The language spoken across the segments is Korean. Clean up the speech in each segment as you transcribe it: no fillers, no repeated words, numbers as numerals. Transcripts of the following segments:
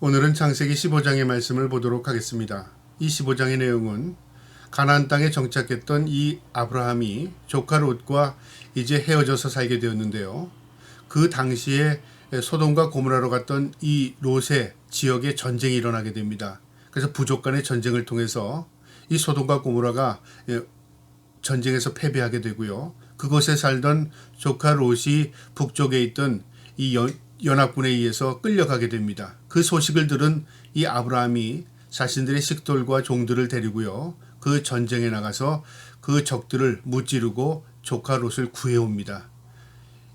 오늘은 창세기 15장의 말씀을 보도록 하겠습니다. 이 15장의 내용은 가나안 땅에 정착했던 이 아브라함이 조카 롯과 이제 헤어져서 살게 되었는데요. 그 당시에 소돔과 고모라로 갔던 이 롯의 지역에 전쟁이 일어나게 됩니다. 그래서 부족 간의 전쟁을 통해서 이 소돔과 고모라가 전쟁에서 패배하게 되고요. 그곳에 살던 조카 롯이 북쪽에 있던 이 연합군에 의해서 끌려가게 됩니다. 그 소식을 들은 이 아브라함이 자신들의 식돌과 종들을 데리고요. 그 전쟁에 나가서 그 적들을 무찌르고 조카 롯을 구해옵니다.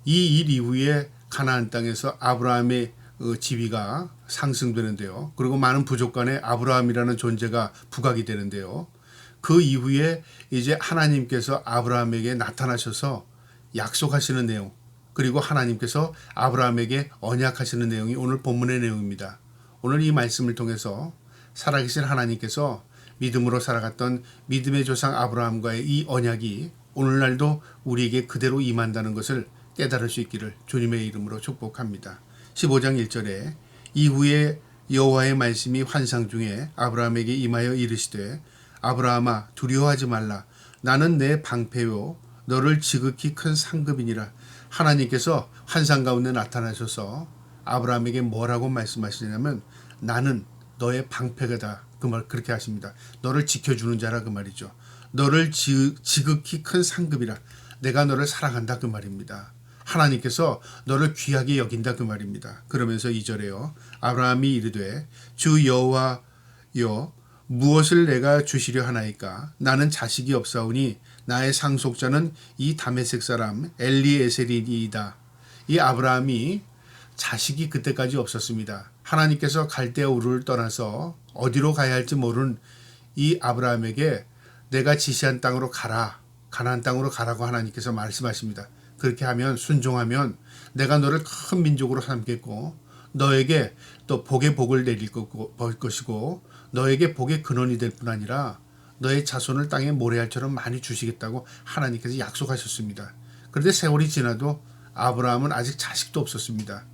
이 일 이후에 가나안 땅에서 아브라함의 지위가 상승되는데요. 그리고 많은 부족 간에 아브라함이라는 존재가 부각이 되는데요. 그 이후에 이제 하나님께서 아브라함에게 나타나셔서 약속하시는 내용, 그리고 하나님께서 아브라함에게 언약하시는 내용이 오늘 본문의 내용입니다. 오늘 이 말씀을 통해서 살아계신 하나님께서 믿음으로 살아갔던 믿음의 조상 아브라함과의 이 언약이 오늘날도 우리에게 그대로 임한다는 것을 깨달을 수 있기를 주님의 이름으로 축복합니다. 15장 1절에 이후에 여호와의 말씀이 환상 중에 아브라함에게 임하여 이르시되 아브라함아 두려워하지 말라. 나는 내 방패요 너를 지극히 큰 상급이니라. 하나님께서 환상 가운데 나타나셔서 아브라함에게 뭐라고 말씀하시냐면 나는 너의 방패가다. 그 말 그렇게 하십니다. 너를 지켜주는 자라 그 말이죠. 너를 지극히 큰 상급이라. 내가 너를 사랑한다 그 말입니다. 하나님께서 너를 귀하게 여긴다 그 말입니다. 그러면서 2절에요. 아브라함이 이르되 주 여호와여 무엇을 내가 주시려 하나이까? 나는 자식이 없사오니 나의 상속자는 이 다메섹 사람 엘리에셀이니이다. 이 아브라함이 자식이 그때까지 없었습니다. 하나님께서 갈대아 우르를 떠나서 어디로 가야 할지 모르는 이 아브라함에게 내가 지시한 땅으로 가라. 가나안 땅으로 가라고 하나님께서 말씀하십니다. 그렇게 하면 순종하면 내가 너를 큰 민족으로 삼겠고 너에게 또 복의 복을 내릴 것이고 너에게 복의 근원이 될 뿐 아니라 너의 자손을 땅에 모래알처럼 많이 주시겠다고 하나님께서 약속하셨습니다. 그런데 세월이 지나도 아브라함은 아직 자식도 없었습니다.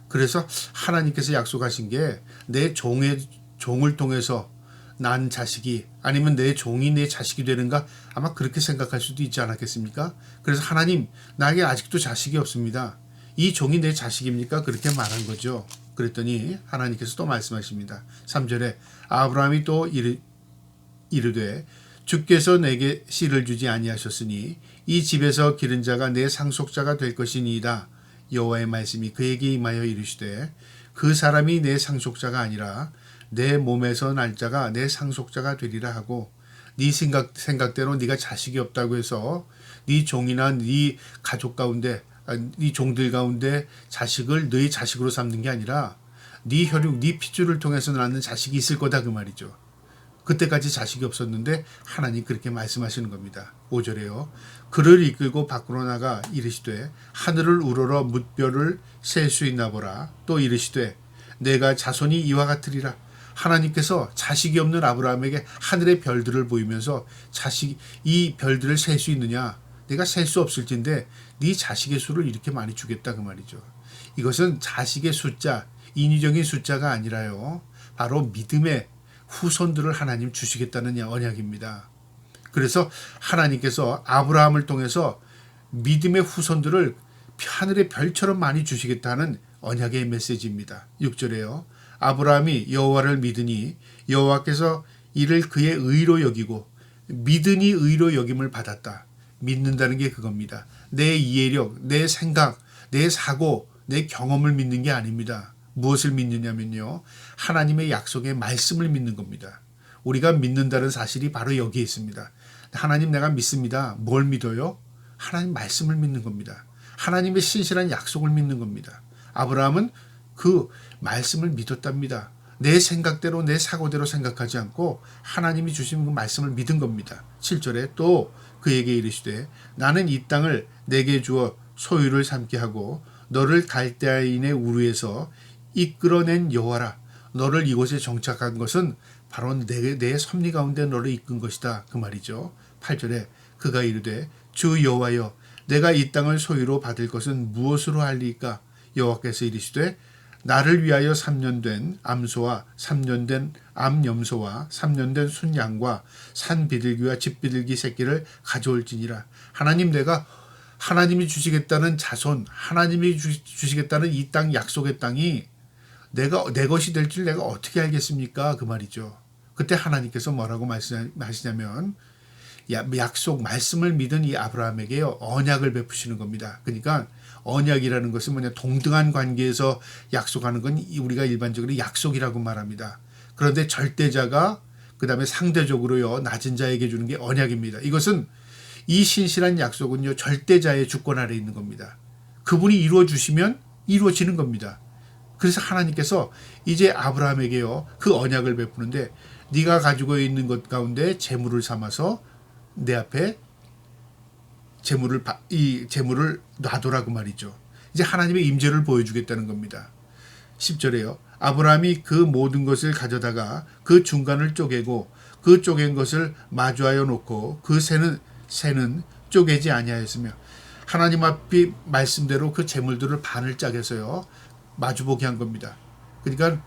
그래서 하나님께서 약속하신 게 내 종을 통해서 난 자식이 아니면 내 종이 내 자식이 되는가 아마 그렇게 생각할 수도 있지 않았겠습니까? 그래서 하나님 나에게 아직도 자식이 없습니다. 이 종이 내 자식입니까? 그렇게 말한 거죠. 그랬더니 하나님께서 또 말씀하십니다. 3절에 아브라함이 또 이르되 주께서 내게 씨를 주지 아니하셨으니 이 집에서 기른 자가 내 상속자가 될 것이니이다. 여호와의 말씀이 그에게 임하여 이르시되 그 사람이 내 상속자가 아니라 내 몸에서 날 자가 내 상속자가 되리라 하고 네 생각대로 네가 자식이 없다고 해서 네 종이나 네 가족 가운데 네 종들 가운데 자식을 너의 자식으로 삼는 게 아니라 네 혈육, 네 핏줄을 통해서 낳는 자식이 있을 거다 그 말이죠. 그때까지 자식이 없었는데 하나님 그렇게 말씀하시는 겁니다. 5절에요. 그를 이끌고 밖으로 나가 이르시되 하늘을 우러러 뭇별을 셀 수 있나 보라. 또 이르시되 내가 자손이 이와 같으리라. 하나님께서 자식이 없는 아브라함에게 하늘의 별들을 보이면서 이 별들을 셀 수 있느냐? 내가 셀 수 없을진데 네 자식의 수를 이렇게 많이 주겠다 그 말이죠. 이것은 자식의 숫자, 인위적인 숫자가 아니라요. 바로 믿음의 후손들을 하나님 주시겠다는 언약입니다. 그래서 하나님께서 아브라함을 통해서 믿음의 후손들을 하늘의 별처럼 많이 주시겠다는 언약의 메시지입니다. 6절에요. 아브라함이 여호와를 믿으니 여호와께서 이를 그의 의로 여기고 믿으니 의로 여김을 받았다. 믿는다는 게 그겁니다. 내 이해력, 내 생각, 내 사고, 내 경험을 믿는 게 아닙니다. 무엇을 믿느냐면요. 하나님의 약속의 말씀을 믿는 겁니다. 우리가 믿는다는 사실이 바로 여기에 있습니다. 하나님 내가 믿습니다. 뭘 믿어요? 하나님 말씀을 믿는 겁니다. 하나님의 신실한 약속을 믿는 겁니다. 아브라함은 그 말씀을 믿었답니다. 내 생각대로 내 사고대로 생각하지 않고 하나님이 주신 그 말씀을 믿은 겁니다. 7절에 또 그에게 이르시되 나는 이 땅을 내게 주어 소유를 삼게 하고 너를 갈대아인의 우르에서 이끌어낸 여호와라. 너를 이곳에 정착한 것은 바로 내 섭리 가운데 너를 이끈 것이다. 그 말이죠. 8절에 그가 이르되 주 여호와여 내가 이 땅을 소유로 받을 것은 무엇으로 할리까? 여호와께서 이르시되 나를 위하여 3년 된 암소와 3년 된 암염소와 3년 된 순양과 산비둘기와 집비둘기 새끼를 가져올지니라. 하나님, 내가 하나님이 주시겠다는 자손, 하나님이 주시겠다는 이 땅, 약속의 땅이 내 것이 될 줄 내가 어떻게 알겠습니까? 그 말이죠. 그때 하나님께서 뭐라고 말씀하시냐면 약속 말씀을 믿은 이 아브라함에게요 언약을 베푸시는 겁니다. 그러니까 언약이라는 것은 뭐냐, 동등한 관계에서 약속하는 건 우리가 일반적으로 약속이라고 말합니다. 그런데 절대자가 그 다음에 상대적으로요 낮은 자에게 주는 게 언약입니다. 이것은 이 신실한 약속은요 절대자의 주권 아래 있는 겁니다. 그분이 이루어 주시면 이루어지는 겁니다. 그래서 하나님께서 이제 아브라함에게요 그 언약을 베푸는데, 네가 가지고 있는 것 가운데 재물을 삼아서 내 앞에 이 재물을 놔두라고 말이죠. 이제 하나님의 임재를 보여주겠다는 겁니다. 10절에요. 아브라함이 그 모든 것을 가져다가 그 중간을 쪼개고 그 쪼갠 것을 마주하여 놓고 그 새는 쪼개지 아니하였으며, 하나님 앞이 말씀대로 그 재물들을 반을 짜게서요 마주보게 한 겁니다. 그러니까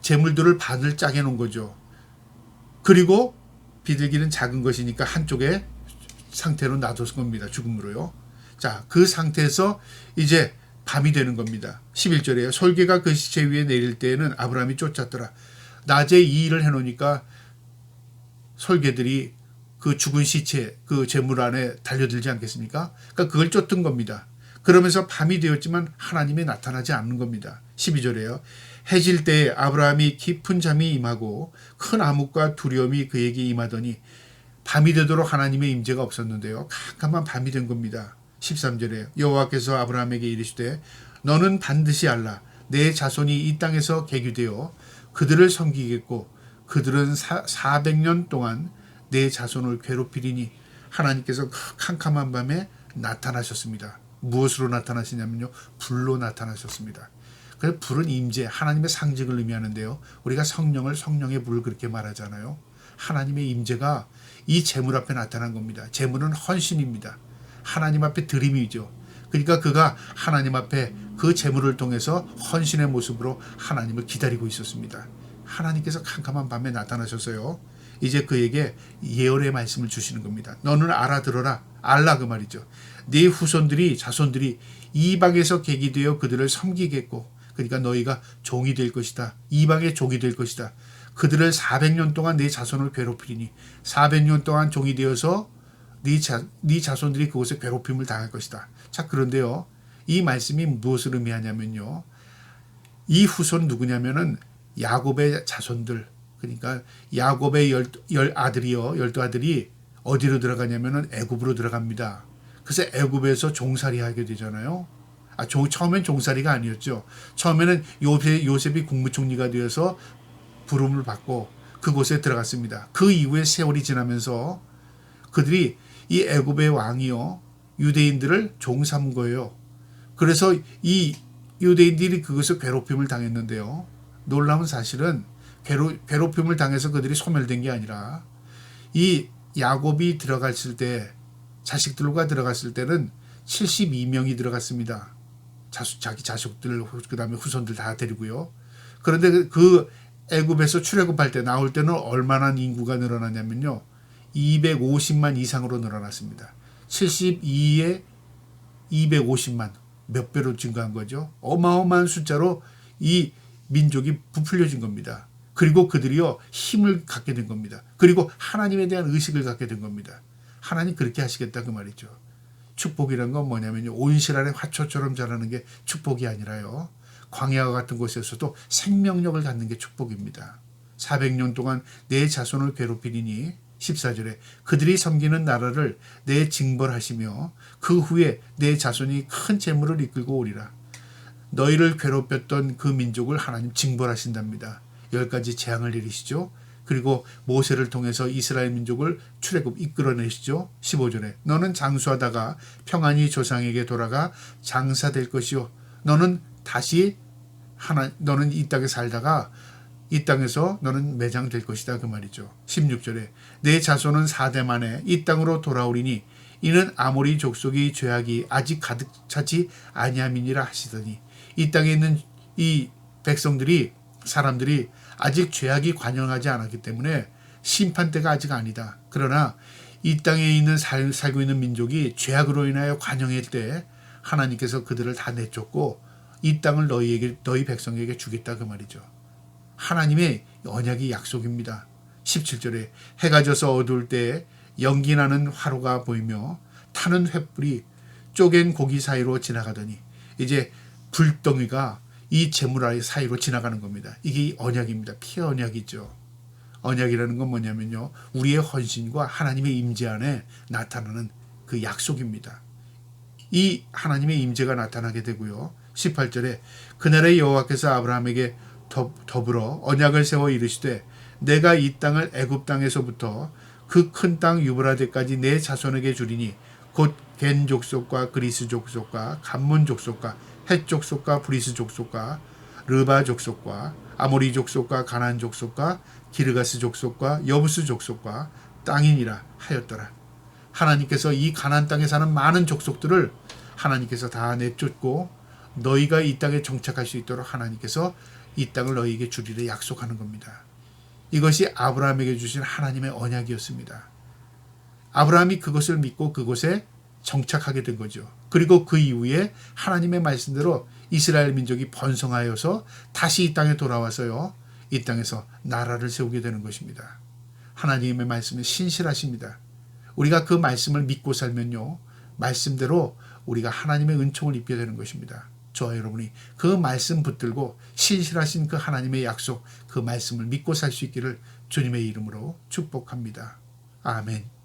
재물들을 반을 짜게 놓은 거죠. 그리고 비둘기는 작은 것이니까 한쪽에 상태로 놔뒀을 겁니다. 죽음으로요. 자, 그 상태에서 이제 밤이 되는 겁니다. 11절에요. 솔개가 그 시체 위에 내릴 때에는 아브라함이 쫓았더라. 낮에 이 일을 해놓으니까 솔개들이 그 죽은 시체, 그 재물 안에 달려들지 않겠습니까? 그러니까 그걸 쫓던 겁니다. 그러면서 밤이 되었지만 하나님이 나타나지 않는 겁니다. 12절에요. 해질 때에 아브라함이 깊은 잠이 임하고 큰 암흑과 두려움이 그에게 임하더니, 밤이 되도록 하나님의 임재가 없었는데요 캄캄한 밤이 된 겁니다. 13절에 여호와께서 아브라함에게 이르시되 너는 반드시 알라. 내 자손이 이 땅에서 계기되어 그들을 섬기겠고 그들은 400년 동안 내 자손을 괴롭히리니. 하나님께서 캄캄한 밤에 나타나셨습니다. 무엇으로 나타나시냐면요 불로 나타나셨습니다. 그래서 불은 임재, 하나님의 상징을 의미하는데요 우리가 성령의 불을 그렇게 말하잖아요. 하나님의 임재가 이 재물 앞에 나타난 겁니다. 재물은 헌신입니다. 하나님 앞에 드림이죠. 그러니까 그가 하나님 앞에 그 재물을 통해서 헌신의 모습으로 하나님을 기다리고 있었습니다. 하나님께서 캄캄한 밤에 나타나셔서요 이제 그에게 예언의 말씀을 주시는 겁니다. 너는 알아들어라. 알라 그 말이죠. 네 후손들이, 자손들이 이방에서 계기되어 그들을 섬기겠고, 그러니까 너희가 종이 될 것이다. 이방의 종이 될 것이다. 그들을 400년 동안 네 자손을 괴롭히리니 400년 동안 종이 되어서 네 자손들이 그곳에 괴롭힘을 당할 것이다. 자, 그런데요 이 말씀이 무엇을 의미하냐면요 이 후손 누구냐면은 야곱의 자손들, 그러니까 야곱의 열 아들이 어디로 들어가냐면은 애굽으로 들어갑니다. 그래서 애굽에서 종살이 하게 되잖아요. 처음엔 종살이가 아니었죠. 처음에는 요셉이 국무총리가 되어서 부름을 받고 그곳에 들어갔습니다. 그 이후에 세월이 지나면서 그들이 이 애굽의 왕이요 유대인들을 종 삼은 거예요. 그래서 이 유대인들이 그것을 괴롭힘을 당했는데요. 놀라운 사실은 괴롭힘을 당해서 그들이 소멸된 게 아니라 이 야곱이 들어갔을 때, 자식들과 들어갔을 때는 72명이 들어갔습니다. 자기 자식들, 그 다음에 후손들 다 데리고요. 그런데 그 애굽에서 출애굽할 때 나올 때는 얼마나 인구가 늘어나냐면요 250만 이상으로 늘어났습니다. 72에 250만, 몇 배로 증가한 거죠. 어마어마한 숫자로 이 민족이 부풀려진 겁니다. 그리고 그들이요 힘을 갖게 된 겁니다. 그리고 하나님에 대한 의식을 갖게 된 겁니다. 하나님 그렇게 하시겠다 그 말이죠. 축복이란 건 뭐냐면요 온실 안에 화초처럼 자라는 게 축복이 아니라요 광야와 같은 곳에서도 생명력을 갖는 게 축복입니다. 400년 동안 내 자손을 괴롭히리니 14절에 그들이 섬기는 나라를 내 징벌하시며 그 후에 내 자손이 큰 재물을 이끌고 오리라. 너희를 괴롭혔던 그 민족을 하나님 징벌하신답니다. 10가지 재앙을 내리시죠. 그리고 모세를 통해서 이스라엘 민족을 출애굽 이끌어내시죠. 15절에 너는 장수하다가 평안히 조상에게 돌아가 장사될 것이요 너는 이 땅에 살다가 이 땅에서 너는 매장될 것이다 그 말이죠. 16절에 내 자손은 4대 만에 이 땅으로 돌아오리니 이는 아모리 족속의 죄악이 아직 가득 차지 아니함이니라 하시더니, 이 땅에 있는 이 사람들이 아직 죄악이 관영하지 않았기 때문에 심판대가 아직 아니다. 그러나 이 땅에 있는 살고 있는 민족이 죄악으로 인하여 관영할 때 하나님께서 그들을 다 내쫓고 이 땅을 너희 백성에게 주겠다 그 말이죠. 하나님의 언약이 약속입니다. 17절에 해가 져서 어두울 때에 연기 나는 화로가 보이며 타는 횃불이 쪼갠 고기 사이로 지나가더니 이제 불덩이가 이 재물 아래 사이로 지나가는 겁니다. 이게 언약입니다. 피의 언약이죠. 언약이라는 건 뭐냐면요. 우리의 헌신과 하나님의 임재 안에 나타나는 그 약속입니다. 이 하나님의 임재가 나타나게 되고요. 18절에 그날의 여호와께서 아브라함에게 더불어 언약을 세워 이르시되 내가 이 땅을 애굽 땅에서부터 그 큰 땅 유브라데까지 내 자손에게 주리니 곧 겐 족속과 그리스 족속과 감몬 족속과 헷 족속과 브리스 족속과 르바 족속과 아모리 족속과 가나안 족속과 기르가스 족속과 여부스 족속과 땅이니라 하였더라. 하나님께서 이 가나안 땅에 사는 많은 족속들을 하나님께서 다 내쫓고 너희가 이 땅에 정착할 수 있도록 하나님께서 이 땅을 너희에게 주리라 약속하는 겁니다. 이것이 아브라함에게 주신 하나님의 언약이었습니다. 아브라함이 그것을 믿고 그곳에 정착하게 된 거죠. 그리고 그 이후에 하나님의 말씀대로 이스라엘 민족이 번성하여서 다시 이 땅에 돌아와서요. 이 땅에서 나라를 세우게 되는 것입니다. 하나님의 말씀은 신실하십니다. 우리가 그 말씀을 믿고 살면요. 말씀대로 우리가 하나님의 은총을 입게 되는 것입니다. 저와 여러분이 그 말씀 붙들고 신실하신 그 하나님의 약속, 그 말씀을 믿고 살 수 있기를 주님의 이름으로 축복합니다. 아멘.